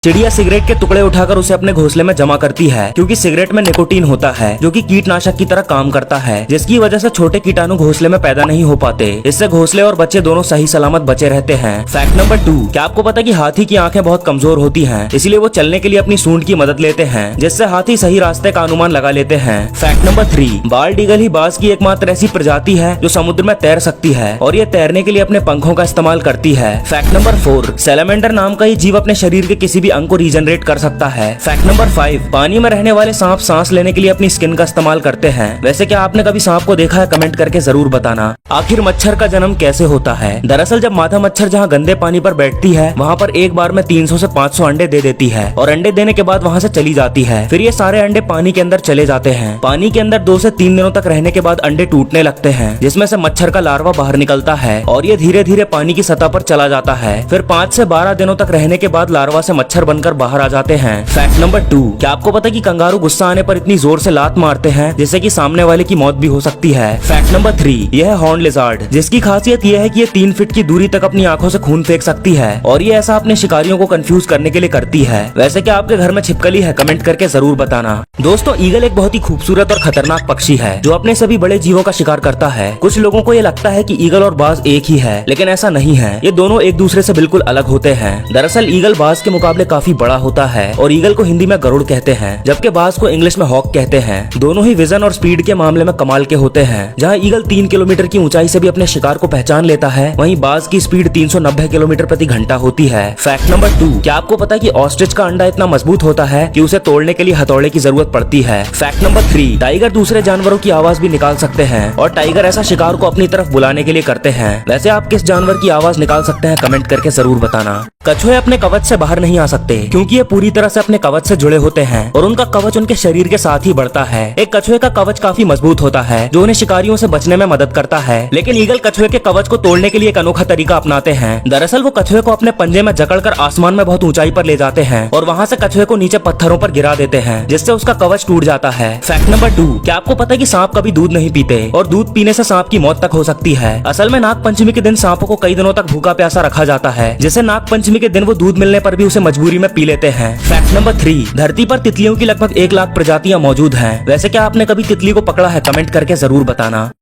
चिड़िया सिगरेट के टुकड़े उठाकर उसे अपने घोंसले में जमा करती है क्योंकि सिगरेट में निकोटीन होता है जो कि कीटनाशक की तरह काम करता है, जिसकी वजह से छोटे कीटाणु घोंसले में पैदा नहीं हो पाते। इससे घोंसले और बच्चे दोनों सही सलामत बचे रहते हैं। फैक्ट नंबर 2, क्या आपको पता है कि हाथी की आंखें बहुत कमजोर होती हैं, इसलिए वो चलने के लिए अपनी सूंड की मदद लेते हैं, जिससे हाथी सही रास्ते का अनुमान लगा लेते हैं। फैक्ट नंबर 3, बाल्ड ईगल ही बाज की एकमात्र ऐसी प्रजाति है जो समुद्र में तैर सकती है और ये तैरने के लिए अपने पंखों का इस्तेमाल करती है। फैक्ट नंबर 4, सैलामेंडर नाम का ही जीव अपने शरीर के किसी भी अंग को रीजनरेट कर सकता है। फैक्ट नंबर 5, पानी में रहने वाले सांप सांस लेने के लिए अपनी स्किन का इस्तेमाल करते हैं। वैसे क्या आपने कभी सांप को देखा है? कमेंट करके जरूर बताना। आखिर मच्छर का जन्म कैसे होता है? दरअसल जब मादा मच्छर जहाँ गंदे पानी पर बैठती है वहाँ पर एक बार में 300 से 500 अंडे दे देती है और अंडे देने के बाद वहाँ से चली जाती है। फिर ये सारे अंडे पानी के अंदर चले जाते हैं। पानी के अंदर 2 से 3 दिनों तक रहने के बाद अंडे टूटने लगते हैं, जिसमें से मच्छर का लार्वा बाहर निकलता है और ये धीरे धीरे पानी की सतह पर चला जाता है। फिर 5 से 12 दिनों तक रहने के बाद लार्वा से मच्छर बनकर बाहर आ जाते हैं। फैक्ट नंबर 2, क्या आपको पता है कि कंगारू गुस्सा आने पर इतनी जोर से लात मारते हैं जिससे कि सामने वाले की मौत भी हो सकती है। फैक्ट नंबर 3, यह है हॉर्न लिजार्ड, जिसकी खासियत यह है कि ये 3 फीट की दूरी तक अपनी आंखों से खून फेंक सकती है और ये ऐसा अपने शिकारियों को कंफ्यूज करने के लिए करती है। वैसे क्या आपके घर में छिपकली है? कमेंट करके जरूर बताना। दोस्तों, ईगल एक बहुत ही खूबसूरत और खतरनाक पक्षी है जो अपने सभी बड़े जीवों का शिकार करता है। कुछ लोगों को ये लगता है कि ईगल और बाज एक ही है, लेकिन ऐसा नहीं है। ये दोनों एक दूसरे से बिल्कुल अलग होते हैं। दरअसल ईगल बाज के मुकाबले काफी बड़ा होता है और ईगल को हिंदी में गरुड़ कहते हैं, जबकि बाज को इंग्लिश में हॉक कहते हैं। दोनों ही विजन और स्पीड के मामले में कमाल के होते हैं। जहाँ ईगल 3 किलोमीटर की ऊंचाई से भी अपने शिकार को पहचान लेता है, वहीं बाज की स्पीड 390 किलोमीटर प्रति घंटा होती है। फैक्ट नंबर 2, क्या आपको पता है कि ऑस्ट्रिच का अंडा इतना मजबूत होता है कि उसे तोड़ने के लिए हथौड़े की जरूरत पड़ती है। फैक्ट नंबर 3, टाइगर दूसरे जानवरों की आवाज भी निकाल सकते हैं और टाइगर ऐसा शिकार को अपनी तरफ बुलाने के लिए करते हैं। वैसे आप किस जानवर की आवाज निकाल सकते हैं? कमेंट करके जरूर बताना। कछुए अपने कवच से बाहर नहीं आ सकते क्योंकि ये पूरी तरह से अपने कवच से जुड़े होते हैं और उनका कवच उनके शरीर के साथ ही बढ़ता है। एक कछुए का कवच काफी मजबूत होता है जो उन्हें शिकारियों से बचने में मदद करता है, लेकिन ईगल कछुए के कवच को तोड़ने के लिए एक अनोखा तरीका अपनाते हैं। दरअसल वो कछुए को अपने पंजे में जकड़कर आसमान में बहुत ऊंचाई पर ले जाते हैं और वहाँ से कछुए को नीचे पत्थरों पर गिरा देते हैं, जिससे उसका कवच टूट जाता है। फैक्ट नंबर 2, क्या आपको पता है कि सांप कभी दूध नहीं पीते और दूध पीने से सांप की मौत तक हो सकती है? असल में नाग पंचमी के दिन सांपों को कई दिनों तक भूखा प्यासा रखा जाता है, जिससे नाग पंचमी के दिन वो दूध मिलने पर भी उसे मजबूरी में पी लेते हैं। फैक्ट नंबर 3, धरती पर तितलियों की लगभग 1 लाख प्रजातियां मौजूद हैं। वैसे क्या आपने कभी तितली को पकड़ा है? कमेंट करके जरूर बताना।